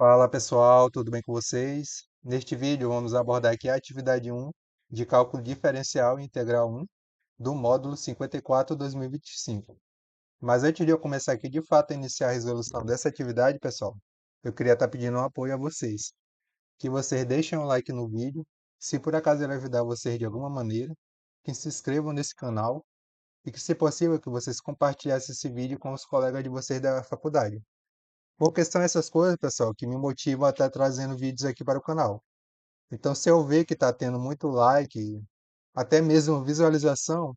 Fala pessoal, tudo bem com vocês? Neste vídeo vamos abordar aqui a atividade 1 de cálculo diferencial integral 1 do módulo 54/2025. Mas antes de eu começar aqui de fato a iniciar a resolução dessa atividade, pessoal, eu queria estar pedindo um apoio a vocês, que vocês deixem um like no vídeo, se por acaso ele ajudar vocês de alguma maneira, que se inscrevam nesse canal e que, se possível, que vocês compartilhassem esse vídeo com os colegas de vocês da faculdade. Porque são essas coisas, pessoal, que me motivam a estar trazendo vídeos aqui para o canal. Então, se eu ver que está tendo muito like, até mesmo visualização,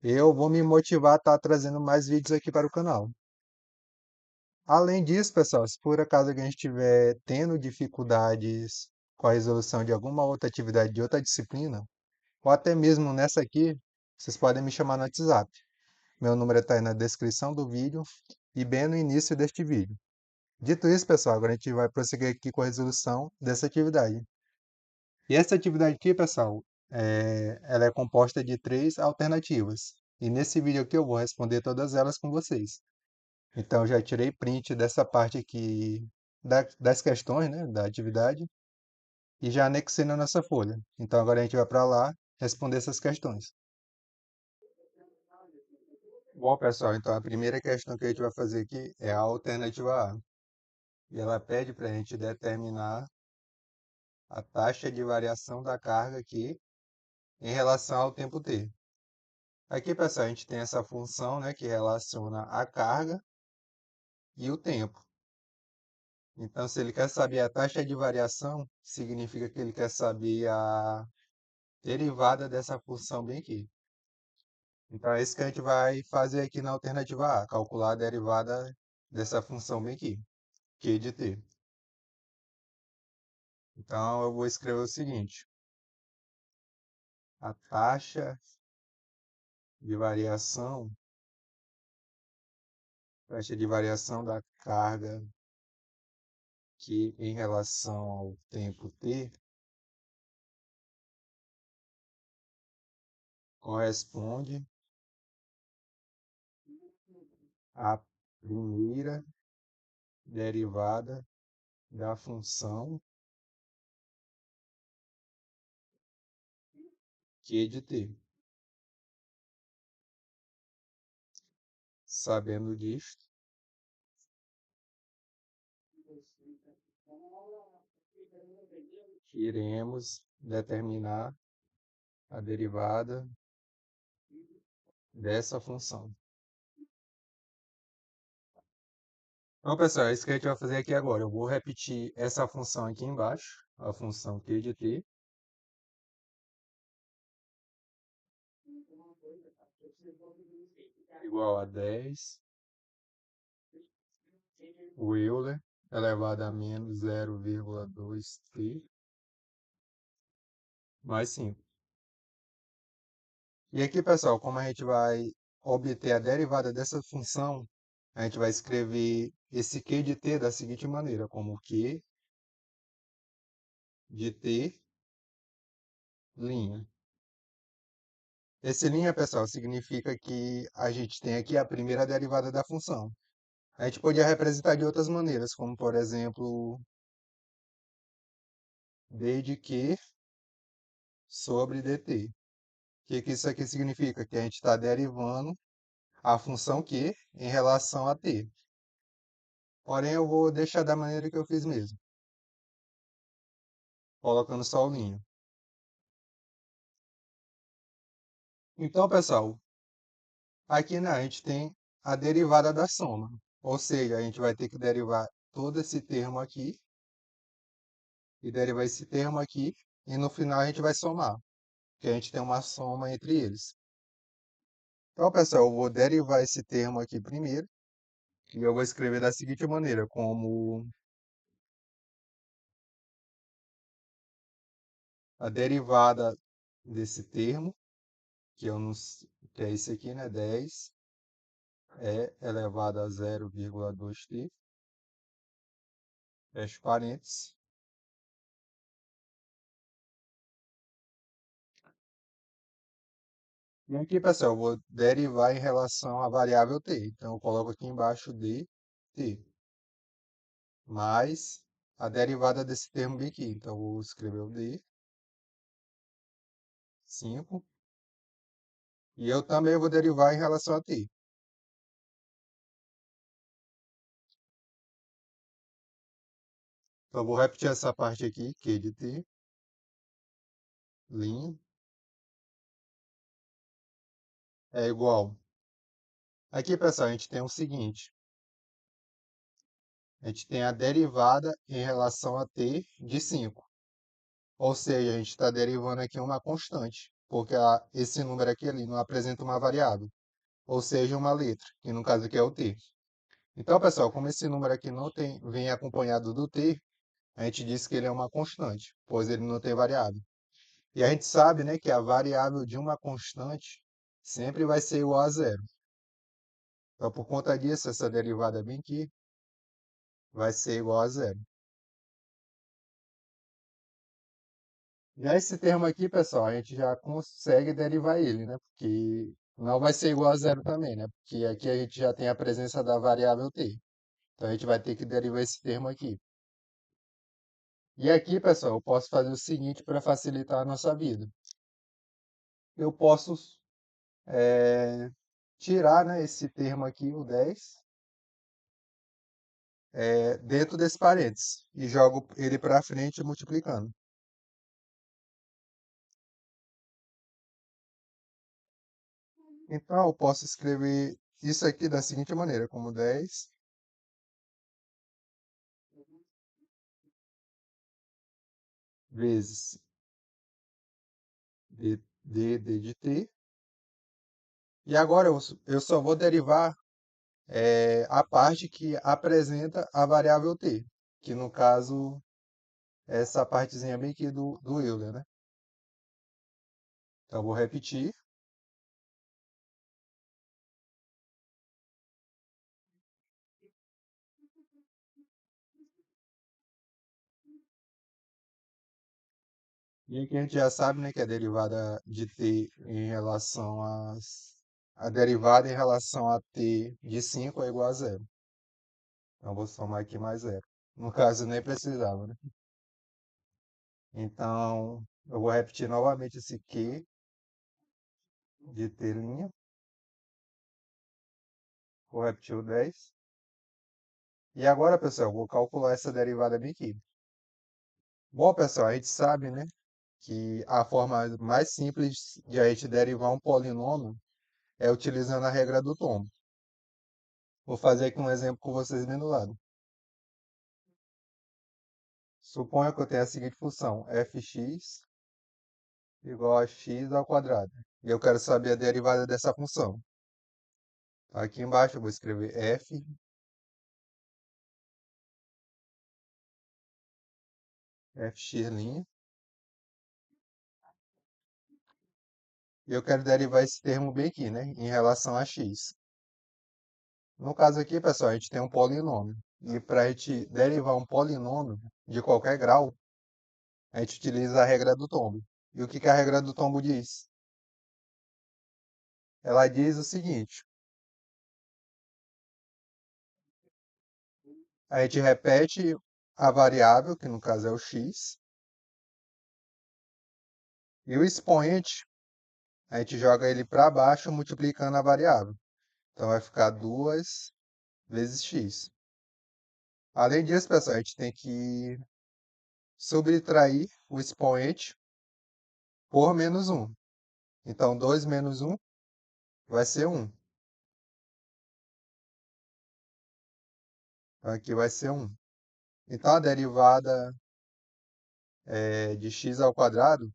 eu vou me motivar a estar trazendo mais vídeos aqui para o canal. Além disso, pessoal, se por acaso alguém estiver tendo dificuldades com a resolução de alguma outra atividade de outra disciplina, ou até mesmo nessa aqui, vocês podem me chamar no WhatsApp. Meu número está aí na descrição do vídeo e bem no início deste vídeo. Dito isso, pessoal, agora a gente vai prosseguir aqui com a resolução dessa atividade. E essa atividade aqui, pessoal, ela é composta de três alternativas. E nesse vídeo aqui eu vou responder todas elas com vocês. Então, eu já tirei print dessa parte aqui das questões, né, da atividade, e já anexei na nossa folha. Então, agora a gente vai para lá responder essas questões. Bom, pessoal, então a primeira questão que a gente vai fazer aqui é a alternativa A. E ela pede para a gente determinar a taxa de variação da carga aqui em relação ao tempo t. Aqui, pessoal, a gente tem essa função, né, que relaciona a carga e o tempo. Então, se ele quer saber a taxa de variação, significa que ele quer saber a derivada dessa função bem aqui. Então, é isso que a gente vai fazer aqui na alternativa A, calcular a derivada dessa função bem aqui, q de t. Então, eu vou escrever o seguinte: a taxa de variação da carga que em relação ao tempo t corresponde à primeira derivada da função q de t. Sabendo disto, iremos determinar a derivada dessa função. Então, pessoal, é isso que a gente vai fazer aqui agora. Eu vou repetir essa função aqui embaixo, a função q de t, igual a 10 Euler elevado a menos 0,2t mais 5. E aqui, pessoal, como a gente vai obter a derivada dessa função, a gente vai escrever esse q de t da seguinte maneira, como q de t'. Esse linha, pessoal, significa que a gente tem aqui a primeira derivada da função. A gente podia representar de outras maneiras, como, por exemplo, d de q sobre dt. O que isso aqui significa? Que a gente está derivando a função q em relação a t. Porém, eu vou deixar da maneira que eu fiz mesmo, colocando só o linha. Então, pessoal, aqui, né, a gente tem a derivada da soma. Ou seja, a gente vai ter que derivar todo esse termo aqui e derivar esse termo aqui, e no final a gente vai somar, porque a gente tem uma soma entre eles. Então, pessoal, eu vou derivar esse termo aqui primeiro, e eu vou escrever da seguinte maneira, como a derivada desse termo, que, eu não, que é esse aqui, né, 10, é elevado a 0,2t, fecha parênteses. E aqui, pessoal, eu vou derivar em relação à variável t. Então, eu coloco aqui embaixo dt mais a derivada desse termo bem aqui. Então, vou escrever o D5, e eu também vou derivar em relação a t. Então, vou repetir essa parte aqui, Q de t, linha, é igual. Aqui, pessoal, a gente tem o seguinte. A gente tem a derivada em relação a t de 5. Ou seja, a gente está derivando aqui uma constante, porque esse número aqui ele não apresenta uma variável, ou seja, uma letra, que no caso aqui é o t. Então, pessoal, como esse número aqui não vem acompanhado do t, a gente diz que ele é uma constante, pois ele não tem variável. E a gente sabe, né, que a variável de uma constante sempre vai ser igual a zero. Então, por conta disso, essa derivada bem aqui vai ser igual a zero. Já esse termo aqui, pessoal, a gente já consegue derivar ele, né? Porque não vai ser igual a zero também, né? Porque aqui a gente já tem a presença da variável t. Então, a gente vai ter que derivar esse termo aqui. E aqui, pessoal, eu posso fazer o seguinte para facilitar a nossa vida. Eu posso tirar, né, esse termo aqui, o 10, dentro desse parênteses e jogo ele para frente multiplicando. Então, eu posso escrever isso aqui da seguinte maneira, como 10 vezes d de t. E agora eu só vou derivar a parte que apresenta a variável t, que no caso é essa partezinha bem aqui do Euler, né? Então, eu vou repetir. E aqui a gente já sabe, né, que a derivada de t em relação a derivada em relação a t de 5 é igual a zero. Então, vou somar aqui mais zero. No caso, nem precisava, né? Então, eu vou repetir novamente esse Q de t'. Vou repetir o 10. E agora, pessoal, eu vou calcular essa derivada bem aqui. Bom, pessoal, a gente sabe, né, que a forma mais simples de a gente derivar um polinômio é utilizando a regra do tombo. Vou fazer aqui um exemplo com vocês bem do lado. Suponha que eu tenha a seguinte função, fx igual a x ao quadrado. E eu quero saber a derivada dessa função. Aqui embaixo eu vou escrever fx', e eu quero derivar esse termo bem aqui, né, em relação a x. No caso aqui, pessoal, a gente tem um polinômio. E para a gente derivar um polinômio de qualquer grau, a gente utiliza a regra do tombo. E o que que a regra do tombo diz? Ela diz o seguinte: a gente repete a variável, que no caso é o x, e o expoente, a gente joga ele para baixo multiplicando a variável. Então vai ficar 2 vezes x. Além disso, pessoal, a gente tem que subtrair o expoente por menos 1. Então, 2 menos 1 vai ser 1. Aqui vai ser 1. Então, a derivada de x ao quadrado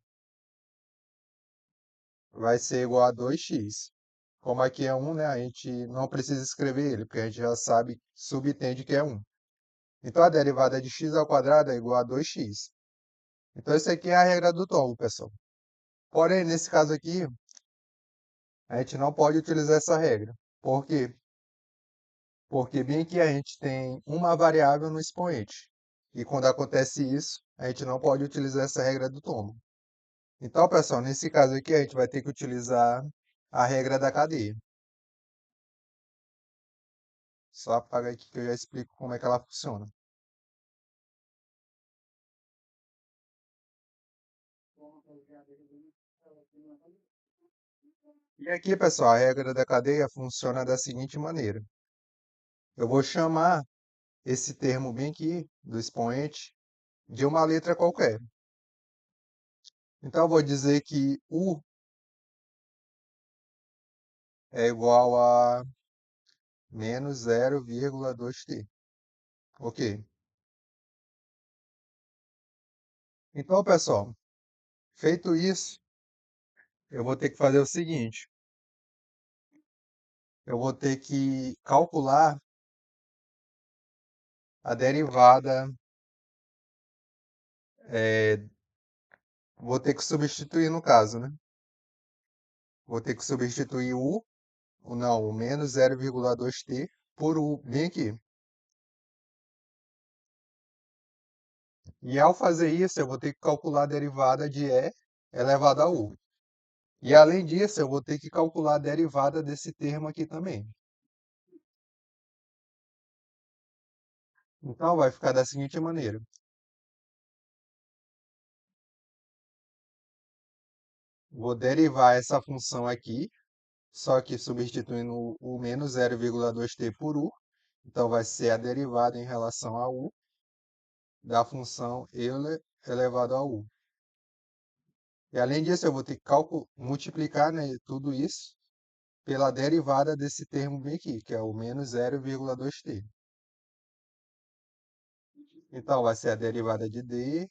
vai ser igual a 2x. Como aqui é 1, né, a gente não precisa escrever ele, porque a gente já sabe, subentende que é 1. Então, a derivada de x ao quadrado é igual a 2x. Então, isso aqui é a regra do tombo, pessoal. Porém, nesse caso aqui, a gente não pode utilizar essa regra. Por quê? Porque bem que a gente tem uma variável no expoente. E quando acontece isso, a gente não pode utilizar essa regra do tombo. Então, pessoal, nesse caso aqui, a gente vai ter que utilizar a regra da cadeia. Só apagar aqui que eu já explico como é que ela funciona. E aqui, pessoal, a regra da cadeia funciona da seguinte maneira. Eu vou chamar esse termo bem aqui, do expoente, de uma letra qualquer. Então, eu vou dizer que U é igual a menos 0,2t. Ok. Então, pessoal, feito isso, eu vou ter que fazer o seguinte. Eu vou ter que calcular a derivada, vou ter que substituir no caso, né? Vou ter que substituir o menos 0,2t por U, bem aqui. E ao fazer isso, eu vou ter que calcular a derivada de E elevado a U. E além disso, eu vou ter que calcular a derivada desse termo aqui também. Então, vai ficar da seguinte maneira. Vou derivar essa função aqui, só que substituindo o menos 0,2t por U. Então, vai ser a derivada em relação a U da função elevado a U. E além disso, eu vou ter que multiplicar, né, tudo isso pela derivada desse termo bem aqui, que é o menos 0,2t. Então, vai ser a derivada de d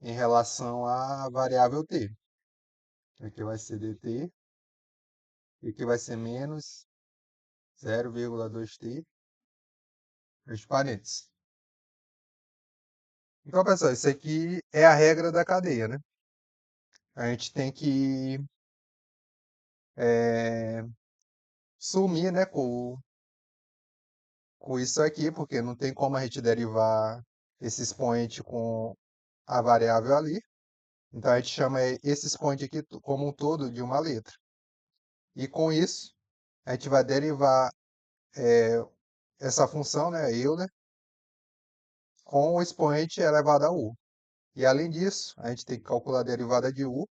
em relação à variável t. Aqui vai ser dt, e aqui vai ser menos 0,2t, os parênteses. Então, pessoal, isso aqui é a regra da cadeia, né? A gente tem que sumir, né, com isso aqui, porque não tem como a gente derivar esse expoente com a variável ali. Então, a gente chama esse expoente aqui como um todo de uma letra. E com isso, a gente vai derivar essa função, né, Euler, com o expoente elevado a u. E além disso, a gente tem que calcular a derivada de u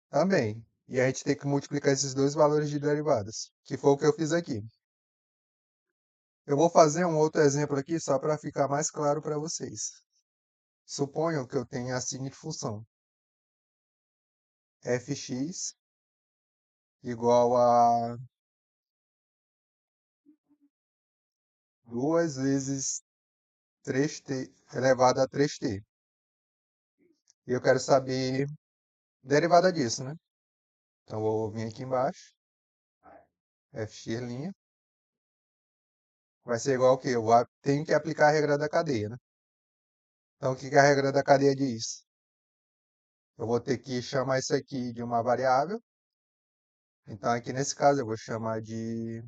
também. E a gente tem que multiplicar esses dois valores de derivadas, que foi o que eu fiz aqui. Eu vou fazer um outro exemplo aqui só para ficar mais claro para vocês. Suponham que eu tenha a seguinte função: fx igual a 2 vezes 3t elevado a 3t. E eu quero saber a derivada disso, né? Então, eu vou vir aqui embaixo, fx', vai ser igual ao que? Tenho que aplicar a regra da cadeia, né? Então, o que que a regra da cadeia diz? Eu vou ter que chamar isso aqui de uma variável. Então, aqui nesse caso, eu vou chamar de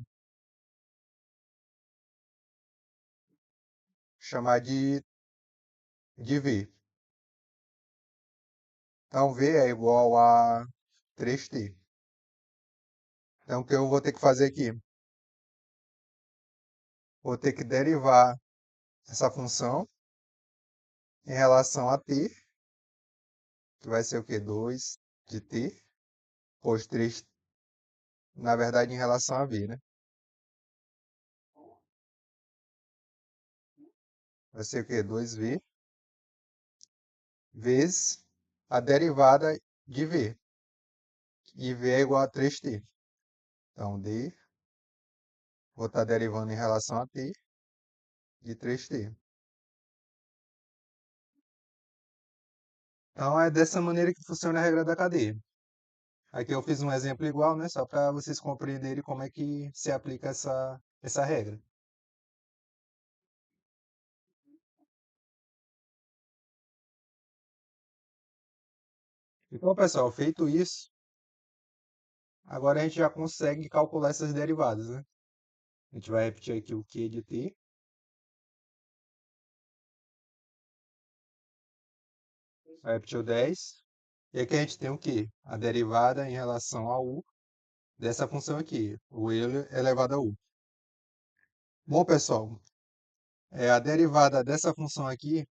v. Então, v é igual a 3t. Então, o que eu vou ter que fazer aqui? Vou ter que derivar essa função em relação a t, que vai ser o quê? 2 de t, pois 3, na verdade, em relação a v, né? Vai ser o quê? 2v vezes a derivada de v. E v é igual a 3t. Então, d, vou estar derivando em relação a t de 3t. Então, é dessa maneira que funciona a regra da cadeia. Aqui eu fiz um exemplo igual, né? Só para vocês compreenderem como é que se aplica essa regra. Então, pessoal, feito isso, agora a gente já consegue calcular essas derivadas, né? A gente vai repetir aqui o q de t. Vai repetir o 10. E aqui a gente tem o quê? A derivada em relação a u dessa função aqui, o Euler elevado a u. Bom, pessoal, a derivada dessa função aqui,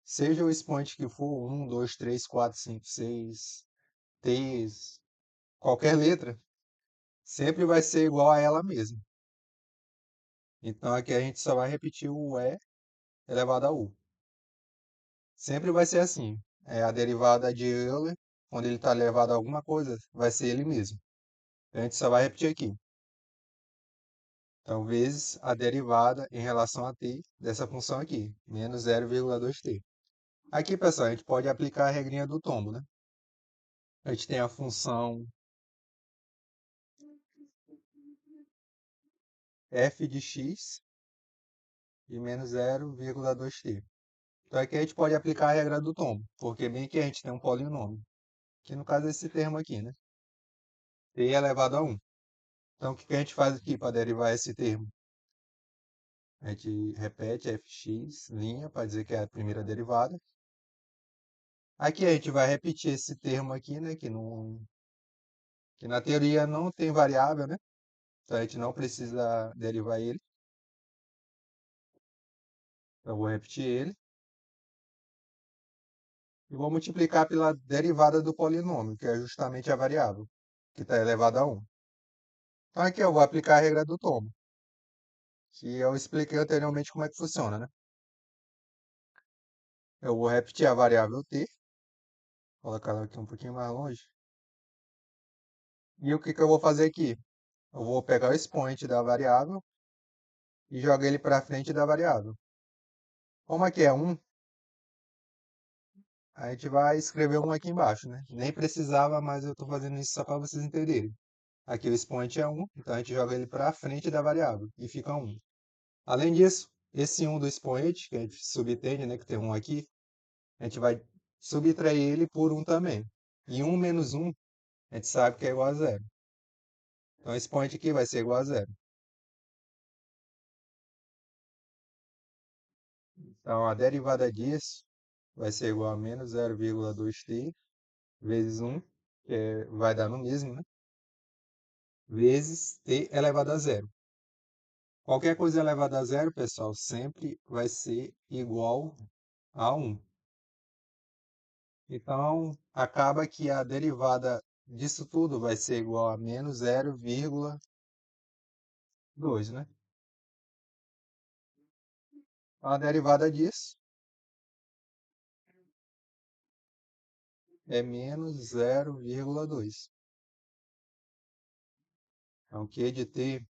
seja o expoente que for, 1, 2, 3, 4, 5, 6, t, qualquer letra sempre vai ser igual a ela mesma. Então aqui a gente só vai repetir o E elevado a U. Sempre vai ser assim. É a derivada de Euler, quando ele está elevado a alguma coisa, vai ser ele mesmo. A gente só vai repetir aqui. Então, vezes a derivada em relação a t dessa função aqui, menos 0,2t. Aqui, pessoal, a gente pode aplicar a regrinha do tombo, né? A gente tem a função f de x de menos 0,2t. Então, aqui a gente pode aplicar a regra do tombo, porque bem que a gente tem um polinômio, que no caso é esse termo aqui, né? T elevado a 1. Então, o que a gente faz aqui para derivar esse termo? A gente repete fx, linha, para dizer que é a primeira derivada. Aqui a gente vai repetir esse termo aqui, né? Que na teoria não tem variável, né? Então a gente não precisa derivar ele. Então eu vou repetir ele. E vou multiplicar pela derivada do polinômio, que é justamente a variável, que está elevada a 1. Então aqui eu vou aplicar a regra do tombo, que eu expliquei anteriormente como é que funciona, né? Eu vou repetir a variável t, colocar ela aqui um pouquinho mais longe. E o que eu vou fazer aqui? Eu vou pegar o expoente da variável e jogar ele para frente da variável. Como aqui é 1, a gente vai escrever 1 aqui embaixo, né? Nem precisava, mas eu estou fazendo isso só para vocês entenderem. Aqui o expoente é 1, então a gente joga ele para frente da variável e fica 1. Além disso, esse 1 do expoente, que a gente subtende, né, que tem 1 aqui, a gente vai subtrair ele por 1 também. E 1 menos 1, a gente sabe que é igual a 0. Então, esse expoente aqui vai ser igual a 0. Então, a derivada disso vai ser igual a menos 0,2t vezes 1, vai dar no mesmo, né? Vezes t elevado a 0. Qualquer coisa elevada a 0, pessoal, sempre vai ser igual a 1. Então, acaba que a derivada disso tudo vai ser igual a menos 0,2, né? A derivada disso é menos 0,2. Então, Q de t'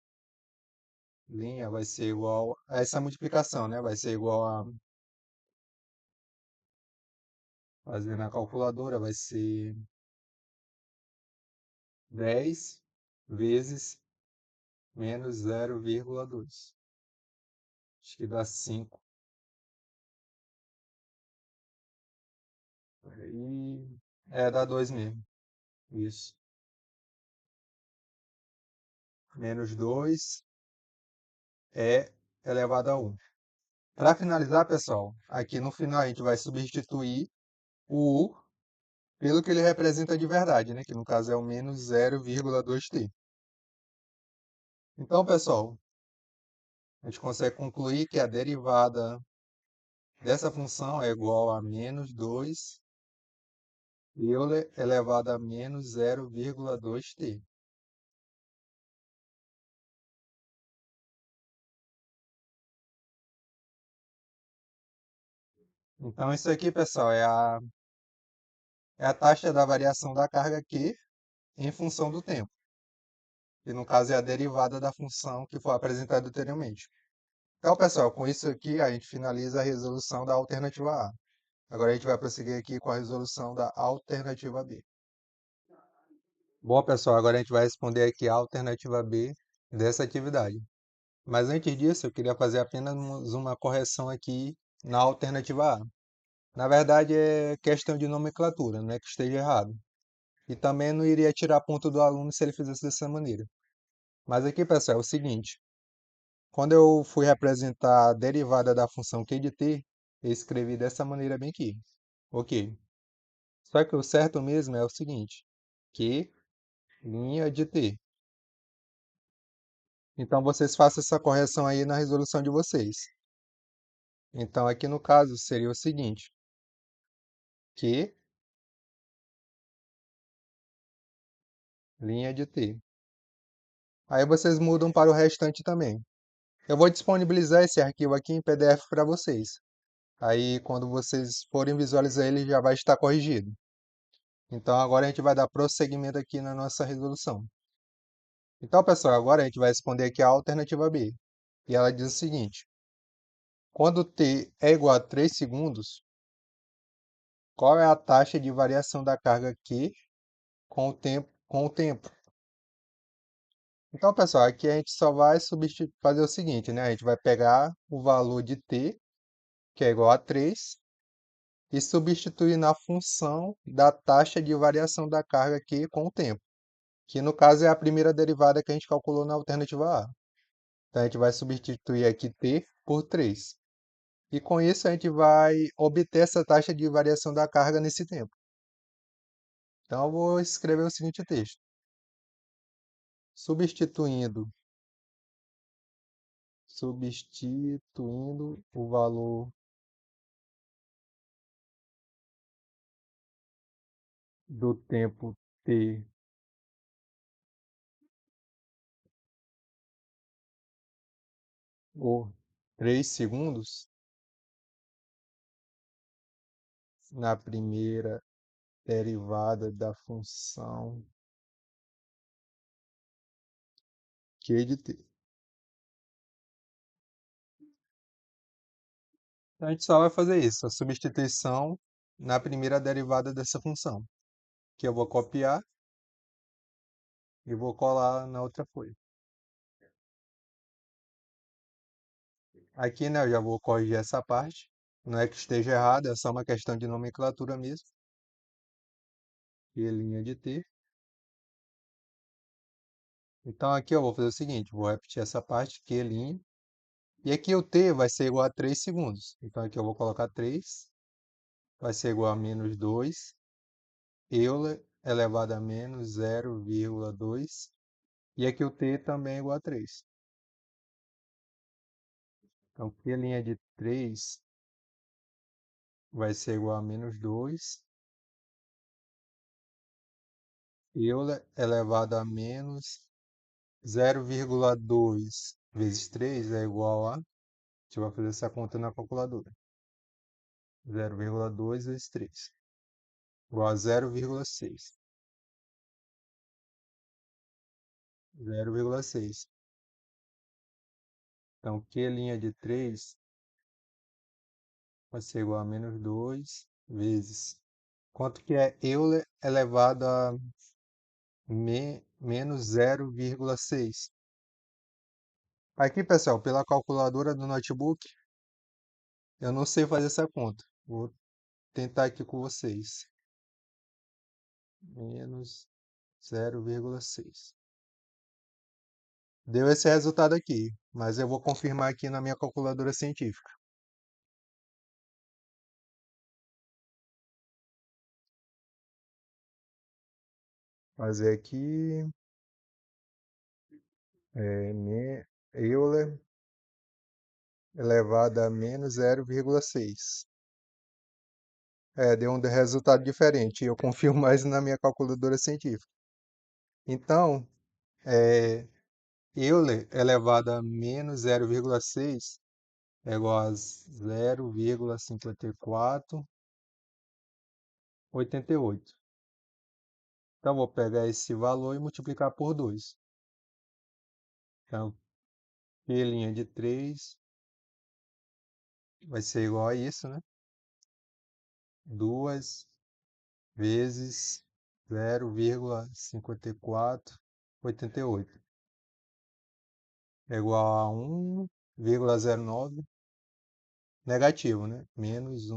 vai ser igual a essa multiplicação, né? Vai ser igual a, fazer na calculadora, vai ser 10 vezes menos 0,2. Acho que dá 5. E dá 2 mesmo. Isso. Menos 2 é elevado a 1. Para finalizar, pessoal, aqui no final a gente vai substituir o U pelo que ele representa de verdade, né? Que no caso é o menos 0,2t. Então, pessoal, a gente consegue concluir que a derivada dessa função é igual a menos 2 Euler elevado a menos 0,2t. Então, isso aqui, pessoal, é a taxa da variação da carga Q em função do tempo. Que no caso é a derivada da função que foi apresentada anteriormente. Então, pessoal, com isso aqui a gente finaliza a resolução da alternativa A. Agora a gente vai prosseguir aqui com a resolução da alternativa B. Bom, pessoal, agora a gente vai responder aqui a alternativa B dessa atividade. Mas antes disso, eu queria fazer apenas uma correção aqui na alternativa A. Na verdade, é questão de nomenclatura, não é que esteja errado. E também não iria tirar ponto do aluno se ele fizesse dessa maneira. Mas aqui, pessoal, é o seguinte. Quando eu fui representar a derivada da função q de t, eu escrevi dessa maneira bem aqui. Ok. Só que o certo mesmo é o seguinte. Q linha de t. Então, vocês façam essa correção aí na resolução de vocês. Então, aqui no caso, seria o seguinte. Q linha de T. Aí vocês mudam para o restante também. Eu vou disponibilizar esse arquivo aqui em PDF para vocês. Aí, quando vocês forem visualizar ele, já vai estar corrigido. Então, agora a gente vai dar prosseguimento aqui na nossa resolução. Então, pessoal, agora a gente vai responder aqui a alternativa B. E ela diz o seguinte: quando t é igual a 3 segundos, qual é a taxa de variação da carga Q com o tempo? Então, pessoal, aqui a gente só vai fazer o seguinte, né? A gente vai pegar o valor de t, que é igual a 3, e substituir na função da taxa de variação da carga Q com o tempo, que no caso é a primeira derivada que a gente calculou na alternativa A. Então, a gente vai substituir aqui t por 3. E com isso a gente vai obter essa taxa de variação da carga nesse tempo. Então, eu vou escrever o seguinte texto. Substituindo o valor do tempo t por 3 segundos na primeira derivada da função q de t. Então, a gente só vai fazer isso, a substituição na primeira derivada dessa função, que eu vou copiar e vou colar na outra folha. Aqui, né, eu já vou corrigir essa parte. Não é que esteja errado, é só uma questão de nomenclatura mesmo. E linha de t. Então aqui eu vou fazer o seguinte, vou repetir essa parte, Q'. E aqui o t vai ser igual a 3 segundos. Então aqui eu vou colocar 3, vai ser igual a menos 2, Euler elevado a menos 0,2. E aqui o t também é igual a 3. Então Q' de 3 vai ser igual a menos 2, Euler elevado a menos 0,2 vezes 3 é igual a... A gente vai fazer essa conta na calculadora. 0,2 vezes 3 igual a 0,6. 0,6. Então, Q' de 3 vai ser igual a menos 2 vezes... Quanto que é Euler elevado a menos 0,6? Aqui, pessoal, pela calculadora do notebook, eu não sei fazer essa conta. Vou tentar aqui com vocês. Menos 0,6. Deu esse resultado aqui, mas eu vou confirmar aqui na minha calculadora científica. Fazer aqui, Euler elevado a menos 0,6. Deu um resultado diferente. Eu confio mais na minha calculadora científica. Então, Euler elevado a menos 0,6 é igual a 0,5488. Então, vou pegar esse valor e multiplicar por 2. Então, Q' de 3 vai ser igual a isso, né? 2 vezes 0,5488 é igual a 1,09, negativo, né? Menos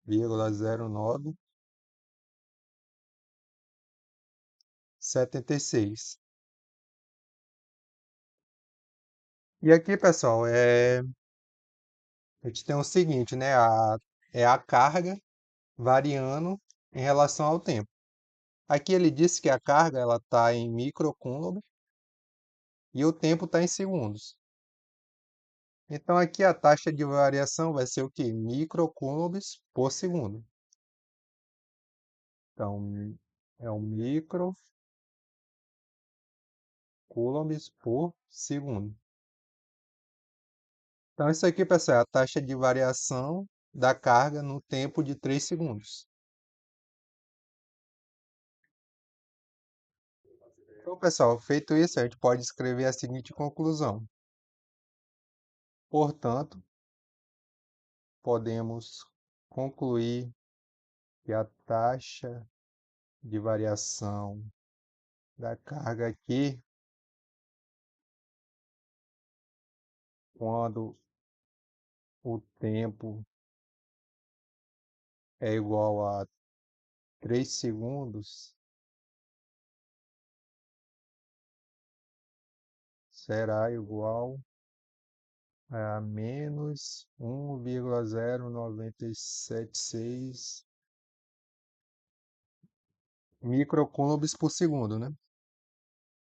1,0976. E aqui, pessoal, a gente tem o seguinte, né? É a carga variando em relação ao tempo. Aqui ele disse que a carga ela está em microcoulombs e o tempo está em segundos. Então aqui a taxa de variação vai ser o quê? Microcoulombs por segundo. Então é o micro coulombs por segundo. Então, isso aqui, pessoal, é a taxa de variação da carga no tempo de 3 segundos. Então, pessoal, feito isso, a gente pode escrever a seguinte conclusão. Portanto, podemos concluir que a taxa de variação da carga aqui, quando o tempo é igual a 3 segundos, será igual a menos 1,0976 microcoulombs por segundo, né?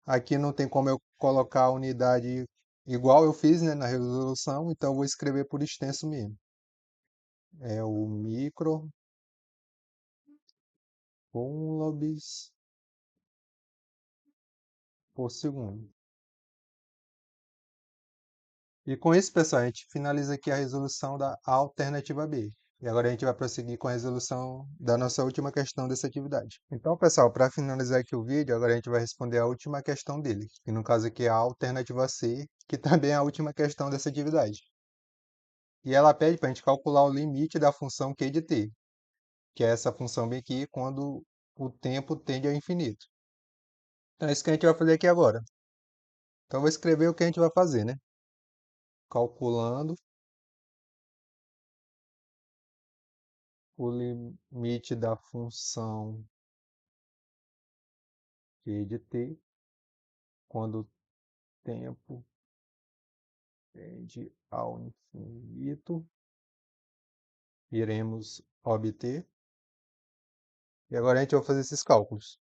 Aqui não tem como eu colocar a unidade igual eu fiz, né, na resolução, então eu vou escrever por extenso mesmo. É o microcoulombs por segundo. E com isso, pessoal, a gente finaliza aqui a resolução da alternativa B. E agora a gente vai prosseguir com a resolução da nossa última questão dessa atividade. Então, pessoal, para finalizar aqui o vídeo, agora a gente vai responder a última questão dele, que no caso aqui é a alternativa C, que também é a última questão dessa atividade. E ela pede para a gente calcular o limite da função Q de t, que é essa função bem aqui quando o tempo tende ao infinito. Então, é isso que a gente vai fazer aqui agora. Então, eu vou escrever o que a gente vai fazer, né? Calculando o limite da função Q de t quando o tempo tende ao infinito, iremos obter. E agora a gente vai fazer esses cálculos.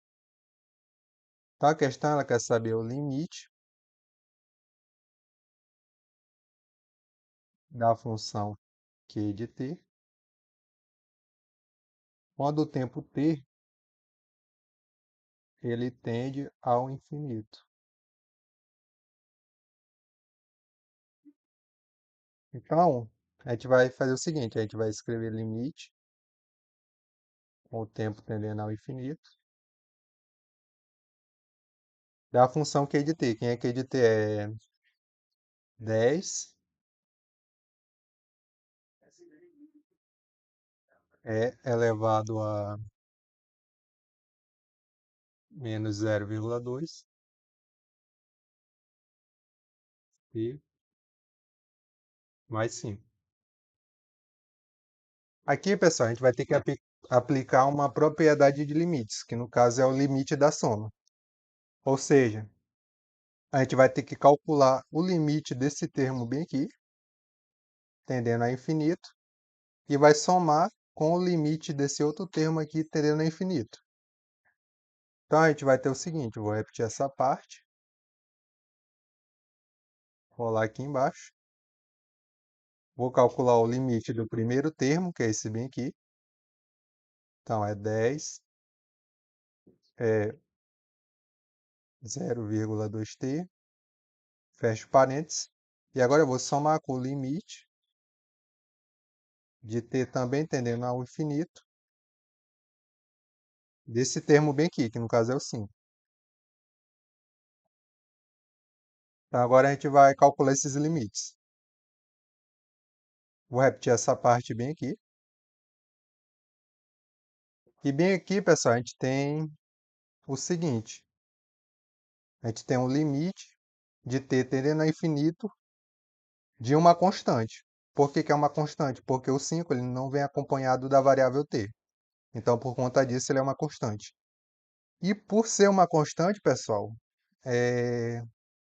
Então, a questão ela quer saber o limite da função Q de t quando o tempo t ele tende ao infinito. Então, a gente vai fazer o seguinte, a gente vai escrever limite com o tempo tendendo ao infinito da função Q de t. Quem é Q de t? É 10 é elevado a menos 0,2 e mais 5. Aqui, pessoal, a gente vai ter que aplicar uma propriedade de limites, que no caso é o limite da soma. Ou seja, a gente vai ter que calcular o limite desse termo bem aqui, tendendo a infinito, e vai somar com o limite desse outro termo aqui, tendendo a infinito. Então, a gente vai ter o seguinte, eu vou repetir essa parte, rolar aqui embaixo, vou calcular o limite do primeiro termo, que é esse bem aqui. Então, é 10, é 0,2t, fecho parênteses. E agora eu vou somar com o limite de t também tendendo ao infinito, desse termo bem aqui, que no caso é o 5. Então, agora a gente vai calcular esses limites. Vou repetir essa parte bem aqui. E bem aqui, pessoal, a gente tem o seguinte. A gente tem um limite de t tendendo ao infinito de uma constante. Por que que é uma constante? Porque o 5 ele não vem acompanhado da variável t. Então, por conta disso, ele é uma constante. E por ser uma constante, pessoal,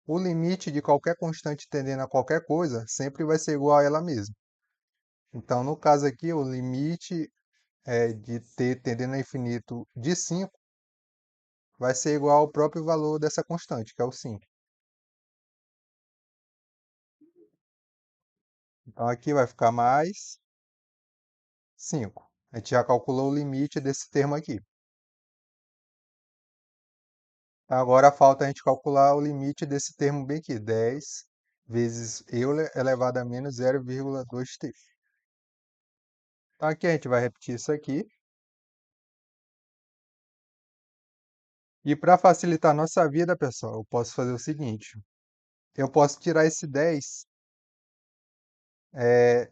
o limite de qualquer constante tendendo a qualquer coisa sempre vai ser igual a ela mesma. Então, no caso aqui, o limite de t tendendo a infinito de 5 vai ser igual ao próprio valor dessa constante, que é o 5. Então, aqui vai ficar mais 5. A gente já calculou o limite desse termo aqui. Agora falta a gente calcular o limite desse termo bem aqui, 10 vezes Euler elevado a menos 0,2t. Então aqui a gente vai repetir isso aqui. E para facilitar a nossa vida, pessoal, eu posso fazer o seguinte. Eu posso tirar esse 10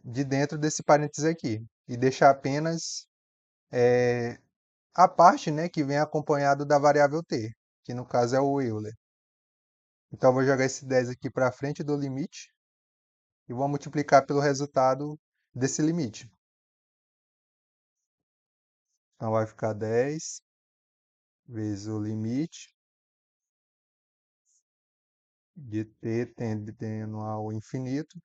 de dentro desse parênteses aqui e deixar apenas a parte, né, que vem acompanhado da variável t, que no caso é o Euler. Então eu vou jogar esse 10 aqui para frente do limite e vou multiplicar pelo resultado desse limite. Então vai ficar 10 vezes o limite de t tendendo ao infinito.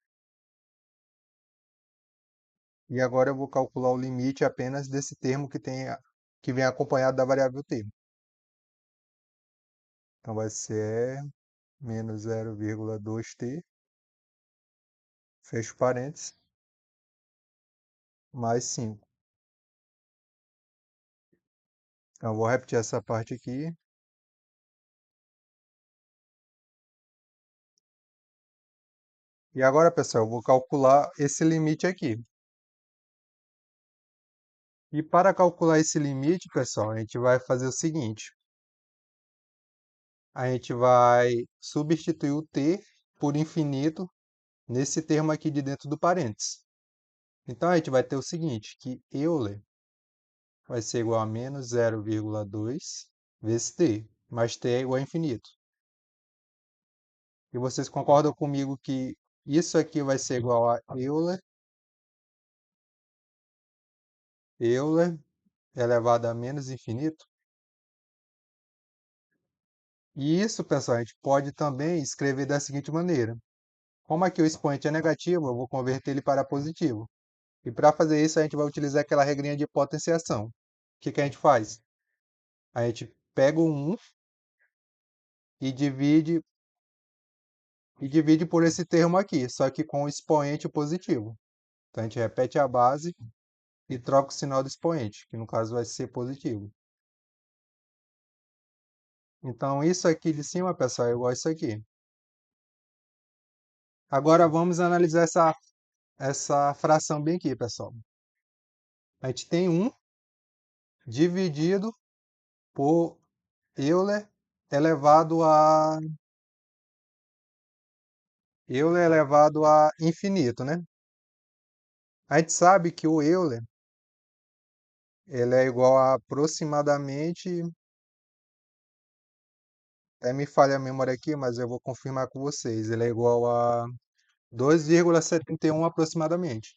E agora eu vou calcular o limite apenas desse termo que vem acompanhado da variável t. Então vai ser menos 0,2t, fecho parênteses, mais 5. Então eu vou repetir essa parte aqui. E agora, pessoal, eu vou calcular esse limite aqui. E para calcular esse limite, pessoal, a gente vai fazer o seguinte. A gente vai substituir o t por infinito nesse termo aqui de dentro do parênteses. Então, a gente vai ter o seguinte, que Euler vai ser igual a menos 0,2 vezes t, mas t é igual a infinito. E vocês concordam comigo que isso aqui vai ser igual a Euler elevado a menos infinito? E isso, pessoal, a gente pode também escrever da seguinte maneira. Como aqui o expoente é negativo, eu vou converter ele para positivo. E para fazer isso, a gente vai utilizar aquela regrinha de potenciação. O que a gente faz? A gente pega o 1 e divide por esse termo aqui, só que com o expoente positivo. Então a gente repete a base e troca o sinal do expoente, que no caso vai ser positivo. Então isso aqui de cima, pessoal, é igual a isso aqui. Agora vamos analisar essa fração bem aqui, pessoal. A gente tem 1 dividido por Euler elevado a infinito, né? A gente sabe que o Euler ele é igual a aproximadamente, até me falha a memória aqui, mas eu vou confirmar com vocês, ele é igual a 2,71 aproximadamente.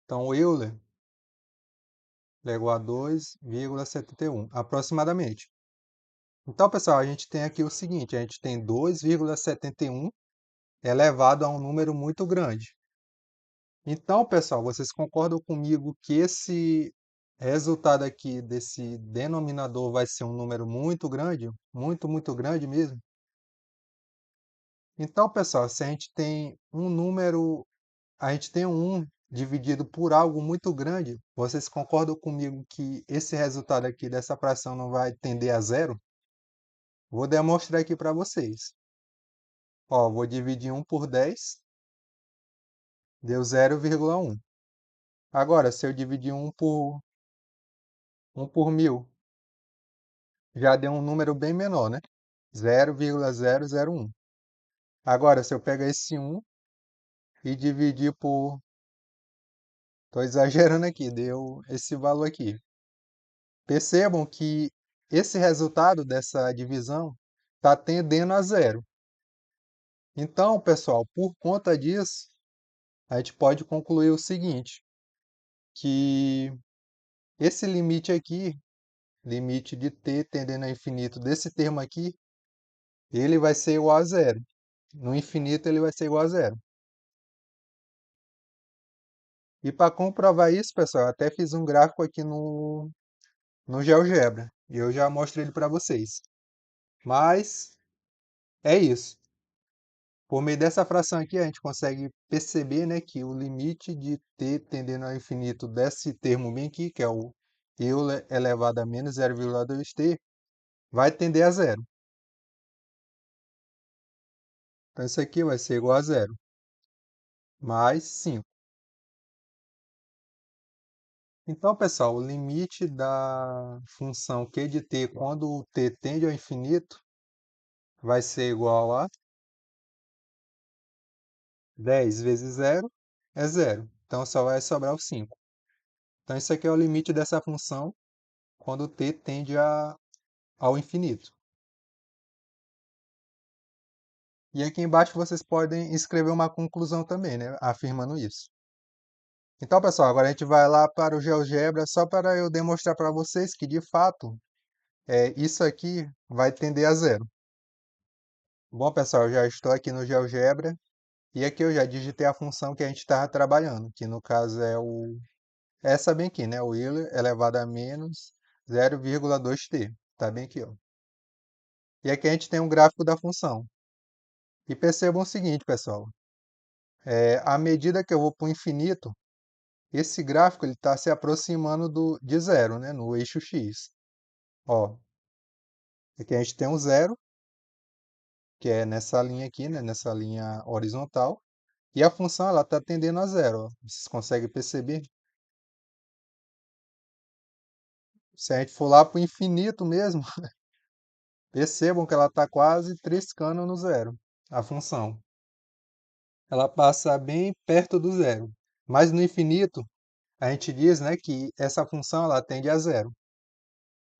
Então o Euler ele é igual a 2,71 aproximadamente. Então, pessoal, a gente tem aqui o seguinte, a gente tem 2,71 elevado a um número muito grande. Então, pessoal, vocês concordam comigo que esse resultado aqui desse denominador vai ser um número muito grande? Muito, muito grande mesmo? Então, pessoal, se a gente tem um número, a gente tem um 1 dividido por algo muito grande, vocês concordam comigo que esse resultado aqui dessa fração não vai tender a zero? Vou demonstrar aqui para vocês. Ó, vou dividir 1 por 10, deu 0,1. Agora, se eu dividir 1 por 1000, já deu um número bem menor, né? 0,001. Agora, se eu pegar esse 1 e dividir por... Estou exagerando aqui, deu esse valor aqui. Percebam que esse resultado dessa divisão está tendendo a zero. Então, pessoal, por conta disso, a gente pode concluir o seguinte, que esse limite aqui, limite de t tendendo a infinito desse termo aqui, ele vai ser igual a zero. No infinito ele vai ser igual a zero. E para comprovar isso, pessoal, eu até fiz um gráfico aqui no GeoGebra. E eu já mostro ele para vocês. Mas é isso. Por meio dessa fração aqui, a gente consegue perceber, né, que o limite de t tendendo ao infinito desse termo bem aqui, que é o Euler elevado a menos 0,2t, vai tender a zero. Então, isso aqui vai ser igual a zero, mais 5. Então, pessoal, o limite da função q de t quando o t tende ao infinito vai ser igual a 10 vezes zero é zero. Então, só vai sobrar o 5. Então, isso aqui é o limite dessa função quando t tende ao infinito. E aqui embaixo vocês podem escrever uma conclusão também, né, afirmando isso. Então, pessoal, agora a gente vai lá para o GeoGebra só para eu demonstrar para vocês que, de fato, isso aqui vai tender a zero. Bom, pessoal, eu já estou aqui no GeoGebra e aqui eu já digitei a função que a gente estava trabalhando, que no caso é essa bem aqui, né? O Euler elevado a menos 0,2t. Tá bem aqui, ó. E aqui a gente tem um gráfico da função. E percebam o seguinte, pessoal. À medida que eu vou para o infinito, esse gráfico está se aproximando de zero, né? No eixo x. Ó, aqui a gente tem um zero, que é nessa linha aqui, né? Nessa linha horizontal. E a função ela está tendendo a zero, ó. Vocês conseguem perceber? Se a gente for lá para o infinito mesmo, percebam que ela está quase triscando no zero, a função. Ela passa bem perto do zero. Mas no infinito, a gente diz, né, que essa função ela tende a zero.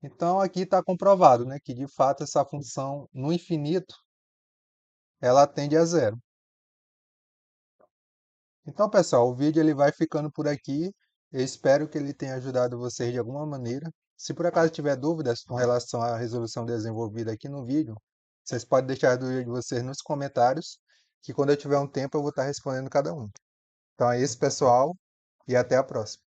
Então aqui está comprovado, né, que de fato essa função no infinito ela tende a zero. Então, pessoal, o vídeo ele vai ficando por aqui. Eu espero que ele tenha ajudado vocês de alguma maneira. Se por acaso tiver dúvidas com relação à resolução desenvolvida aqui no vídeo, vocês podem deixar a dúvida de vocês nos comentários, que quando eu tiver um tempo eu vou estar respondendo cada um. Então é isso, pessoal, e até a próxima.